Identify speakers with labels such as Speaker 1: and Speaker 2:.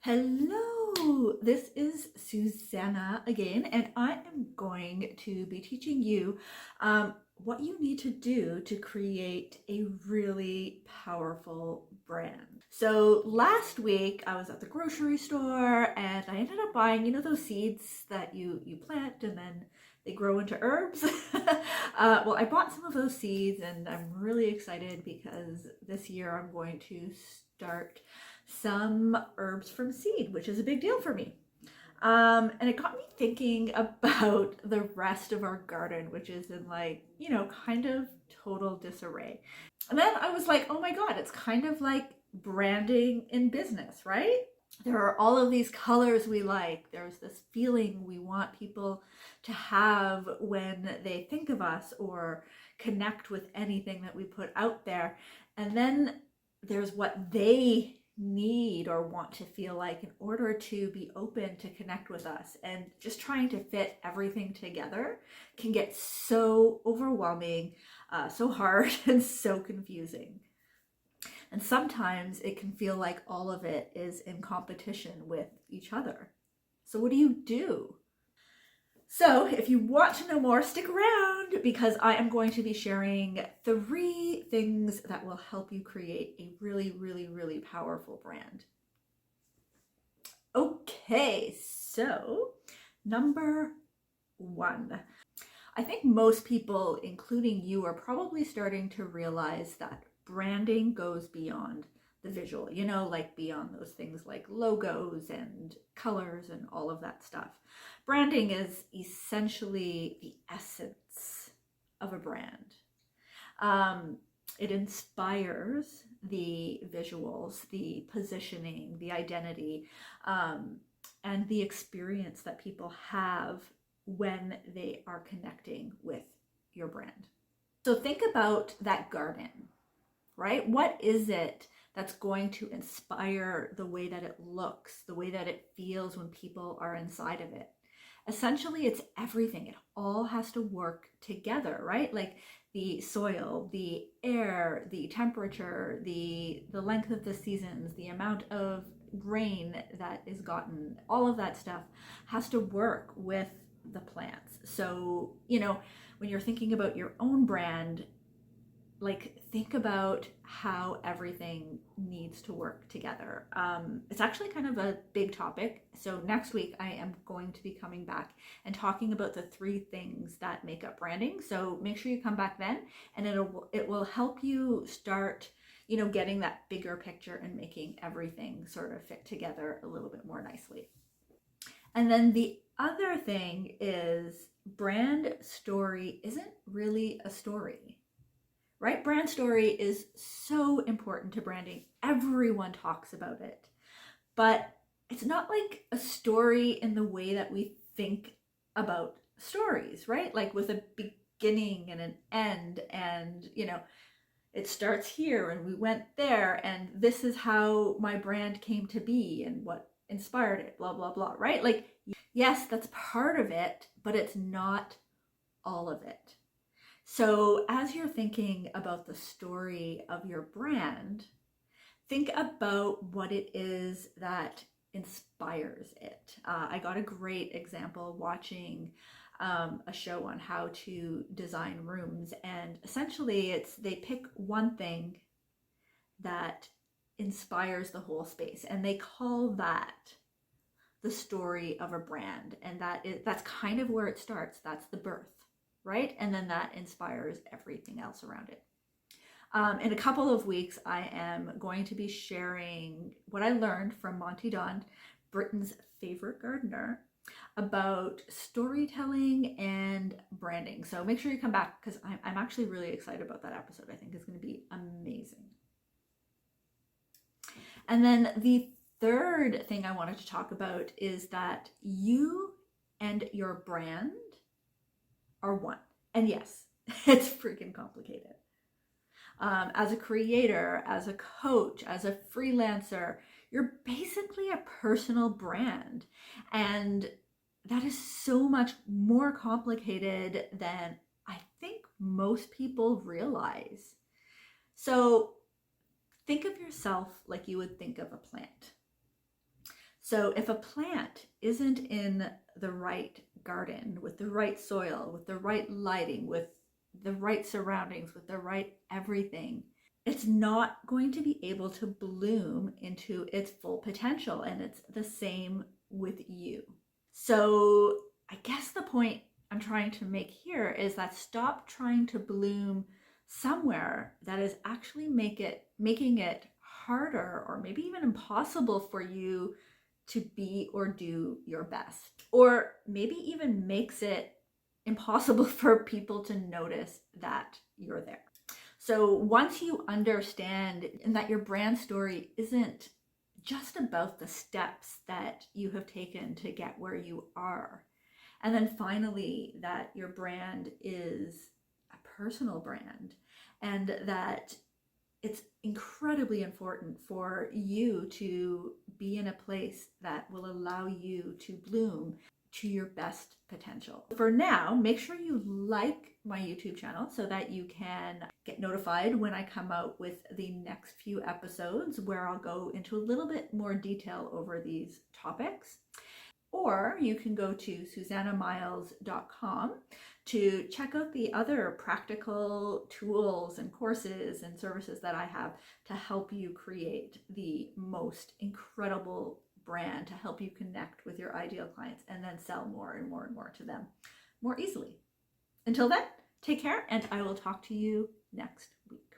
Speaker 1: Hello, this is Susanna again, and I am going to be teaching you what you need to do to create a really powerful brand. So last week I was at the grocery store and I ended up buying, those seeds that you plant and then they grow into herbs. Well, I bought some of those seeds and I'm really excited because this year I'm going to start some herbs from seed, which is a big deal for me. And it got me thinking about the rest of our garden, which is in kind of total disarray. And then I was like, oh my God, it's kind of like branding in business, right? There are all of these colors we like. There's this feeling we want people to have when they think of us or connect with anything that we put out there. And then there's what they need or want to feel like in order to be open to connect with us. And just trying to fit everything together can get so overwhelming, so hard, and so confusing. And sometimes it can feel like all of it is in competition with each other. So what do you do? So if you want to know more, stick around because I am going to be sharing 3 things that will help you create a really, really, really powerful brand. Okay, so number 1. I think most people, including you, are probably starting to realize that branding goes beyond the visual, like beyond those things like logos and colors and all of that stuff. Branding is essentially the essence of a brand. It inspires the visuals, the positioning, the identity, and the experience that people have when they are connecting with your brand. So think about that garden, right? What is it that's going to inspire the way that it looks, the way that it feels when people are inside of it? Essentially, it's everything. It all has to work together, right? Like the soil, the air, the temperature, the length of the seasons, the amount of rain that is gotten, all of that stuff has to work with the plants. So, when you're thinking about your own brand, think about how everything needs to work together. It's actually kind of a big topic. So next week I am going to be coming back and talking about the 3 things that make up branding. So make sure you come back then, and it will help you start, getting that bigger picture and making everything sort of fit together a little bit more nicely. And then the other thing is brand story isn't really a story. Right? Brand story is so important to branding. Everyone talks about it. But it's not like a story in the way that we think about stories, right? Like with a beginning and an end, and, it starts here and we went there, and this is how my brand came to be and what inspired it, blah, blah, blah, right? Like, yes, that's part of it, but it's not all of it. So as you're thinking about the story of your brand, think about what it is that inspires it. I got a great example watching a show on how to design rooms, and essentially they pick one thing that inspires the whole space, and they call that the story of a brand, and that's kind of where it starts. That's the birth, right? And then that inspires everything else around it. In a couple of weeks, I am going to be sharing what I learned from Monty Don, Britain's favorite gardener, about storytelling and branding. So make sure you come back because I'm actually really excited about that episode. I think it's going to be amazing. And then the third thing I wanted to talk about is that you and your brand are one. And yes, it's freaking complicated. As a creator, as a coach, as a freelancer, you're basically a personal brand. And that is so much more complicated than I think most people realize. So think of yourself like you would think of a plant. So if a plant isn't in the right garden, with the right soil, with the right lighting, with the right surroundings, with the right everything, it's not going to be able to bloom into its full potential. And it's the same with you. So I guess the point I'm trying to make here is that stop trying to bloom somewhere that is actually making it harder or maybe even impossible for you to be or do your best, or maybe even makes it impossible for people to notice that you're there. So once you understand and that your brand story isn't just about the steps that you have taken to get where you are, and then finally that your brand is a personal brand, and that it's incredibly important for you to be in a place that will allow you to bloom to your best potential. For now, make sure you like my YouTube channel so that you can get notified when I come out with the next few episodes, where I'll go into a little bit more detail over these topics. Or you can go to susannamiles.com to check out the other practical tools and courses and services that I have to help you create the most incredible brand, to help you connect with your ideal clients and then sell more and more and more to them more easily. Until then, take care, and I will talk to you next week.